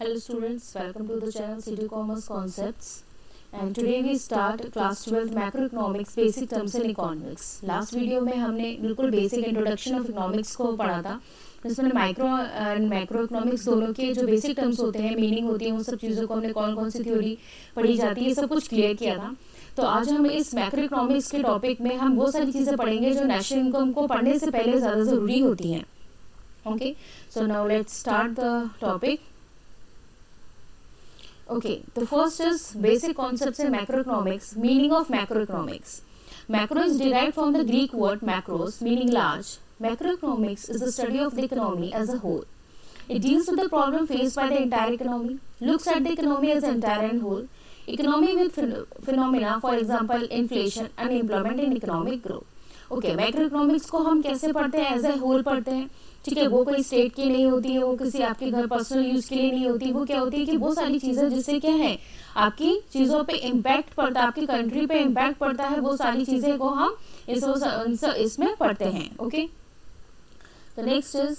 Hello students, welcome to the channel City Commerce Concepts, and today we start class 12 macroeconomics basic terms in economics. Last video में हमने बिल्कुल basic introduction of economics को पढ़ा था, जिसमें micro and macro economics दोनों के जो बेसिक टर्म्स होते हैं, मीनिंग होती है, उन सब चीज़ों को हमने कौन कौन सी थ्योरी पढ़ी जाती है, सब कुछ क्लियर किया था. तो आज हम इस मैक्रो इकोनॉमिक्स के टॉपिक में हम वो सारी चीज़ें पढ़ेंगे जो नेशनल इनकम को पढ़ने से पहले ज़्यादा ज़रूरी होती हैं. Okay, so now let's start the topic. Okay, the first is basic concepts in macroeconomics. Meaning of macroeconomics. Macro is derived from the Greek word macros, meaning large. Macroeconomics is the study of the economy as a whole. It deals with the problem faced by the entire economy, looks at the economy as entire and whole, economy with phenomena, for example, inflation, unemployment and economic growth. Okay, macro economics को हम कैसे पढ़ते हैं? As a whole पढ़ते हैं. ठीक है, वो कोई स्टेट की नहीं होती है, वो किसी आपके घर पर्सनल यूज के लिए नहीं होती. वो क्या होती है कि वो सारी चीजें जिससे क्या है आपकी चीजों पे इम्पैक्ट पड़ता है, आपकी कंट्री पे इम्पैक्ट पड़ता है, वो सारी चीजें को हम इसमें पढ़ते हैं. Okay, the next is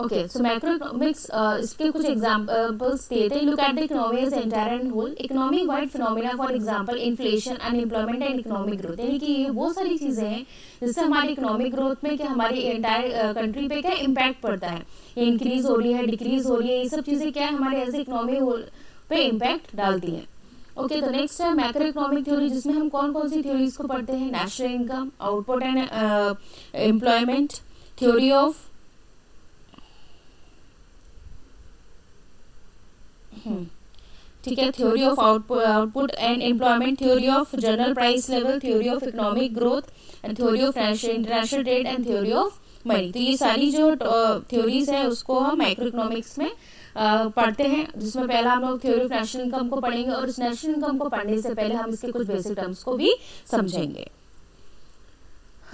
okay, so macroeconomics इसके कुछ एग्जांपल्स देते हैं. Look at the economy as entire and whole, economic wide phenomena, for example inflation, unemployment and economic growth. यानी कि ये वो सारी चीजें हैं जिससे हमारी इकोनॉमिक ग्रोथ में क्या हमारी एंटायर कंट्री पे क्या इम्पैक्ट पड़ता है. ये इंक्रीज हो रही है, डिक्रीज हो रही है, ये सब चीजें क्या है हमारे एज इकोनॉमी पे इम्पैक्ट डालती है. ओके, तो नेक्स्ट है मैक्रो इकोनॉमिक थ्योरी, जिसमें हम कौन कौन सी थ्योरीज को पढ़ते हैं? National income, output and employment, theory of ठीक है, theory of output and employment, theory of general price level, theory of economic growth and theory of international trade and theory of money. तो ये सारी जो theories है उसको हम micro economics में पढ़ते हैं, जिसमें पहला हम लोग थ्योरी ऑफ नेशनल इनकम को पढ़ेंगे, और इस नेशनल इनकम को पढ़ने से पहले हम इसके कुछ बेसिक टर्म्स को भी समझेंगे.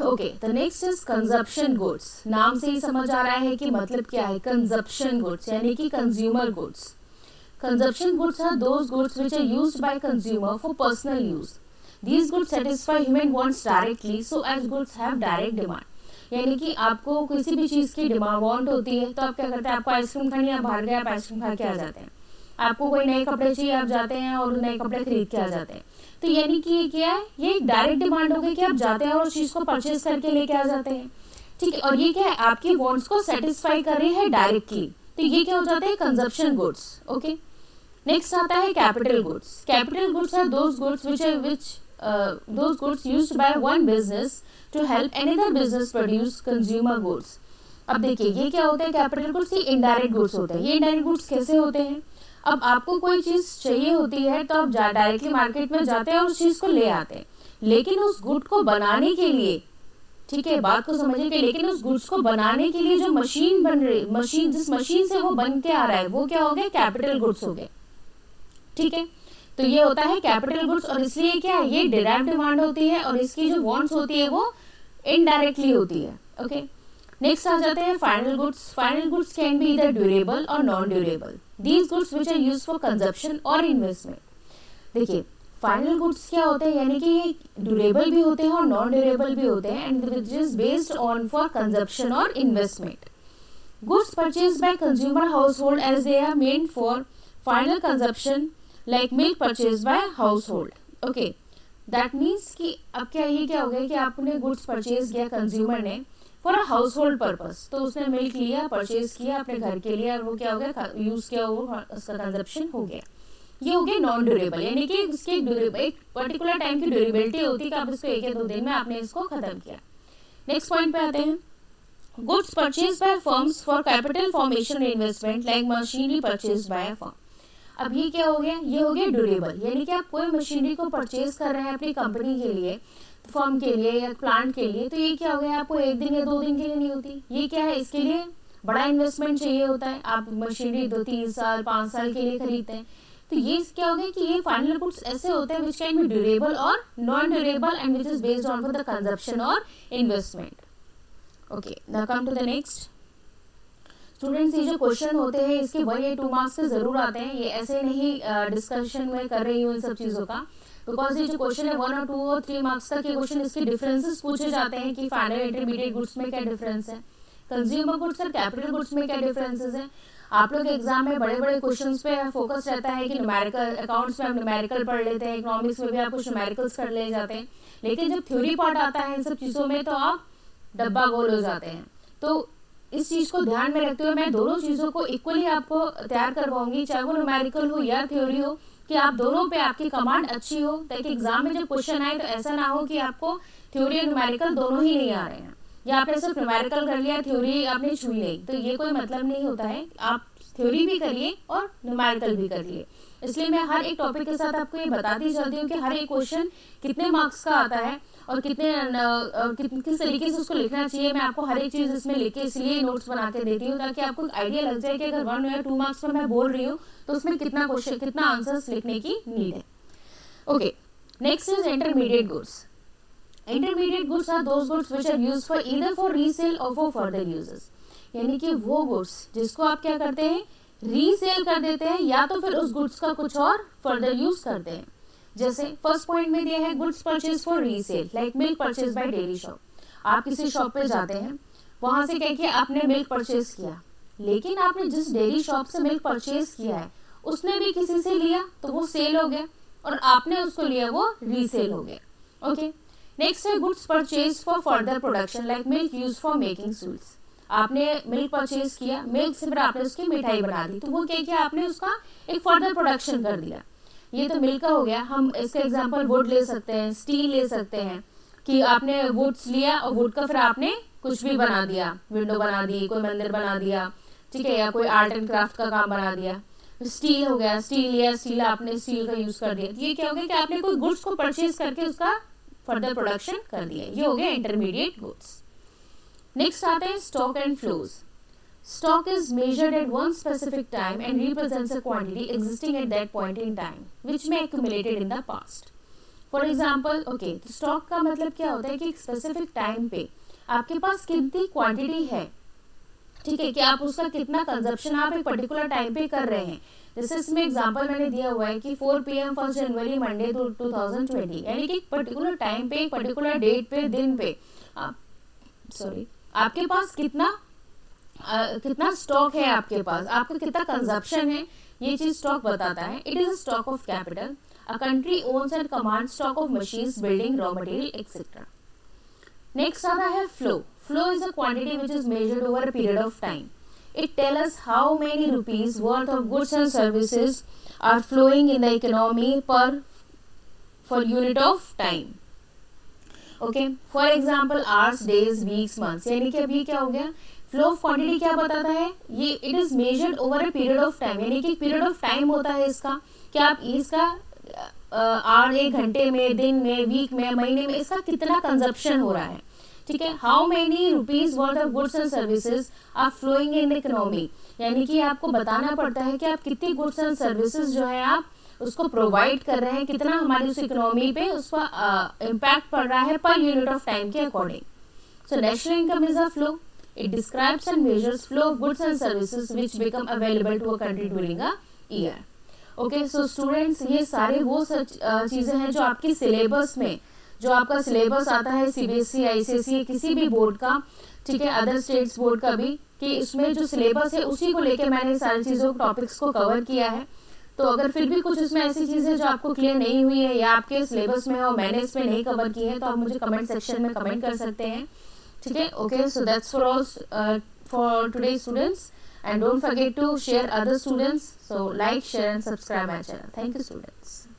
Okay, the next is consumption goods. नाम से ही समझ आ रहा है कि मतलब क्या है. कंजप्शन गुड्स यानी कि consumer goods. Consumption goods are those goods which are used by consumer for personal use. These goods satisfy human wants directly, so as goods have direct demand. यानी कि आपको किसी भी चीज़ की डिमांड वांट होती है तो आप क्या करते हैं? आपको आइसक्रीम खानी है, आप बाहर गए, आप आइसक्रीम खा के आ जाते हैं. आपको कोई नए कपड़े चाहिए, आप जाते हैं और नए कपड़े खरीद के आ जाते हैं. तो यानी कि ये क्या है? ये एक डायरेक्ट डिमांड हो गई कि आप जाते हैं और उस चीज़ को परचेज करके लेके आ जाते हैं. ठीक है, और ये क्या है? आपकी वांट्स को सेटिस्फाई कर रही है डायरेक्टली. तो ये क्या हो जाते हैं? Consumption goods. ओके, नेक्स्ट आता है capital goods. Capital goods are those goods those goods used by one business to help another business produce consumer goods. अब देखिए ये क्या होते हैं कैपिटल गुड्स? ये इनडायरेक्ट गुड्स होते हैं. ये इनडायरेक्ट गुड्स कैसे होते हैं? अब आपको कोई चीज चाहिए होती है तो आप डायरेक्टली मार्केट में जाते हैं और उस चीज को ले आते हैं, लेकिन उस गुड को बनाने के लिए, ठीक है बात को समझिए कि लेकिन उस गुड्स को बनाने के लिए जो मशीन बन रही, जिस मशीन से वो बन के आ रहा है, वो क्या हो गया? कैपिटल गुड्स हो गए. ठीक है, तो ये होता है कैपिटल गुड्स, और इसलिए क्या है? ये डायरेक्ट डिमांड होती है और इसकी जो वांट्स होती है वो इनडायरेक्टली होती है. ओके, नेक्स्ट आ जाते हैं final goods. Final goods can be either durable और non durable. These goods which are used for consumption और इन्वेस्टमेंट. देखिए फाइनल गुड्स क्या होते हैं? यानी कि ये ड्यूरेबल भी होते हैं और नॉन ड्यूरेबल भी होते हैं, and which is based on for consumption और investment. Goods purchase by consumer household as they are made for final consumption, like milk purchase by household. Okay, that means कि अब क्या ये क्या हो गया कि आपने गुड्स परचेज किया कंज्यूमर ने for a household purpose. तो उसने मिल्क लिया, परचेज किया अपने घर के लिए, और वो क्या हो गया? यूज किया, वो उसका कंजप्शन हो गया. ये हो गया नॉन ड्यूरेबल, यानी कि इसकी एक पर्टिकुलर टाइम की ड्यूरेबिलिटी होती है कि आप इसको 1 या 2 दिन में आपने इसको खत्म किया. नेक्स्ट पॉइंट पे आते हैं. Goods purchase bye firms for capital formation investment, like machinery purchase by a firm. अब ये क्या हो गया? ये हो गया ड्यूरेबल, यानी कि आप कोई मशीनरी को परचेज कर रहे हैं अपनी कंपनी के लिए, फर्म के लिए या प्लांट के लिए, तो ये क्या हो गया? आपको 1 दिन या 2 दिन के लिए नहीं होती. ये क्या है? इसके लिए बड़ा इन्वेस्टमेंट चाहिए होता है. आप मशीनरी 2-3 साल 5 साल के लिए खरीदते हैं. तो ये क्या हो गया कि ये फाइनल गुड्स ऐसे होते हैं विच कैन बी ड्यूरेबल और non durable, and which is based on for the consumption और investment. Okay, now come to the next. Students, ये जो क्वेश्चन होते हैं इसके 1 या 2 मार्क्स से जरूर आते हैं. ये ऐसे नहीं डिस्कशन में कर रही हूँ इन सब चीज़ों का, बिकॉज ये जो क्वेश्चन है 1 और 2 और 3 मार्क्स तक ये क्वेश्चन इसके डिफरेंसेस पूछे जाते हैं कि फाइनल इंटरमीडिएट गुड्स में क्या डिफरेंस है, कंज्यूमर गुड्स और कैपिटल गुड्स में क्या डिफरेंसेस हैं? आप लोग एग्जाम में बड़े बड़े क्वेश्चंस पे फोकस रहता है कि न्यूमेरिकल, अकाउंट्स में हम न्यूमेरिकल पढ़ लेते हैं, इकोनॉमिक्स में भी आप कुछ न्यूमेरिकल्स कर ले जाते हैं, लेकिन जब थ्योरी पार्ट आता है इन सब चीज़ों में तो आप डब्बा गोल हो जाते हैं। तो इस चीज़ को ध्यान में रखते हुए मैं दोनों चीज़ों को इक्वली आपको तैयार करवाऊंगी, चाहे वो न्यूमेरिकल हो या थ्योरी हो, कि आप दोनों पे आपकी कमांड अच्छी हो, ताकि एग्जाम में जब क्वेश्चन आए तो ऐसा ना हो कि आपको थ्योरी और न्यूमेरिकल दोनों ही नहीं आ रहे हैं, या आपने सिर्फ न्यूमेरिकल कर लिया, थ्योरी आपने छुई नहीं, तो ये कोई मतलब नहीं होता है। आप थ्योरी भी करिए और न्यूमेरिकल भी करिए। इसलिए मैं हर एक टॉपिक के साथ आपको ये बताती चलती हूँ कि हर एक क्वेश्चन कितने मार्क्स का आता है और किस तरीके से उसको लिखना चाहिए। मैं आपको हर एक चीज़ इसमें लिख के इसलिए नोट्स बना के देती हूँ, ताकि आपको आइडिया लग जाए कि अगर 1 या 2 मार्क्स में मैं बोल रही हूँ तो उसमें कितना क्वेश्चन, कितना आंसर्स लिखने की नीड है। Okay, next is intermediate goods. Intermediate goods are those goods which are used for either for resale और फॉर फर्दर यूजेस। यानी कि वो गुड्स जिसको आप क्या करते हैं, रीसेल कर देते हैं, या तो फिर उस गुड्स का कुछ और फर्दर यूज करते हैं। जैसे फर्स्ट पॉइंट में दिया है goods purchase for resale, like milk purchase bye dairy shop. आप किसी शॉप पे जाते हैं, वहां से क्या किया, आपने मिल्क परचेज किया, लेकिन आपने जिस डेयरी शॉप से मिल्क परचेज किया है उसने भी किसी से लिया तो वो सेल हो गया, और आपने उसको लिया वो रीसेल हो गया। ओके, नेक्स्ट है goods purchase for further production, like milk use for making sweets. आपने मिल्क परचेज किया, मिल्क से फिर आपने उसकी मिठाई बना दी, तो वो क्या किया, आपने उसका एक फर्दर प्रोडक्शन कर दिया। ये तो मिल्क का हो गया। हम इसका एग्जांपल वुड ले सकते हैं, स्टील ले सकते हैं, कि आपने वुड्स लिया और वुड का फिर आपने कुछ भी बना दिया, विंडो बना दी, कोई मंदिर बना दिया, ठीक है, या कोई आर्ट एंड क्राफ्ट का काम बना दिया। स्टील हो गया, स्टील लिया, स्टील आपने स्टील का यूज कर दिया। ये क्या हो गया कि आपने कोई गुड्स को परचेज करके उसका फर्दर प्रोडक्शन कर दिया। ये हो गया इंटरमीडिएट गुड्स। नेक्स्ट आते हैं stock and flows. Stock is measured at one specific time and represents a quantity existing at that point in time, which may accumulated in the past. For example, okay, तो stock का मतलब क्या होता है कि एक specific time पे आपके पास कितनी quantity है, ठीक है, कि आप उसका कितना कंजप्शन आप एक पर्टिकुलर टाइम पे कर रहे हैं। जैसे इसमें एग्जांपल मैंने दिया हुआ है कि 4 PM 1 जनवरी मंडे 2020, यानी कि एक पर्टिकुलर टाइम पे, एक पर्टिकुलर डेट पे, दिन पे आपके पास कितना स्टॉक है, आपके पास आपका कितना कंजप्शन है, ये चीज स्टॉक बताता है। It is a stock of capital. A country owns and command stock of machines, building, raw material etcetera. Next आता है flow. Flow is a quantity which is measured over a period of time. It tell us how many rupees worth of goods and services are flowing in the economy for unit of time. Okay, for example hours, days, weeks, months. यानी कि अभी क्या हो गया, flow of quantity क्या बताता है, ये it is measured over a period of time, यानी कि एक पीरियड ऑफ टाइम होता है इसका, कि आप इसका आवर, एक घंटे में, दिन में, वीक में, महीने में इसका कितना कंजप्शन हो रहा है, ठीक है। How many rupees worth of goods and services are flowing in the economy, यानी कि आपको बताना पड़ता है कि आप कितनी गुड्स एंड सर्विसेज जो है आप उसको प्रोवाइड कर रहे हैं, कितना हमारी उस इकोनॉमी पे उसका इम्पैक्ट पड़ रहा है पर यूनिट ऑफ टाइम के according. So national income is a flow. It describes and measures flow of goods and services which become available to a country during a year. Okay, so students, ये सारे वो चीज़ें हैं जो आपकी syllabus में, जो आपका सिलेबस आता है CBSE, ICSE, किसी भी बोर्ड का, ठीक है, अदर स्टेट्स बोर्ड का भी, कि इसमें जो सिलेबस है उसी को लेके मैंने सारी चीज़ों टॉपिक्स को कवर किया है। तो अगर फिर भी कुछ इसमें ऐसी चीज़ें जो आपको क्लियर नहीं हुई है या आपके सिलेबस में है और मैंने इसमें नहीं कवर की है, तो आप मुझे कमेंट सेक्शन में कमेंट कर सकते हैं, ठीक है। Okay, so that's for all for today students, and don't forget to share other students, so like, share and subscribe my channel. Thank you students.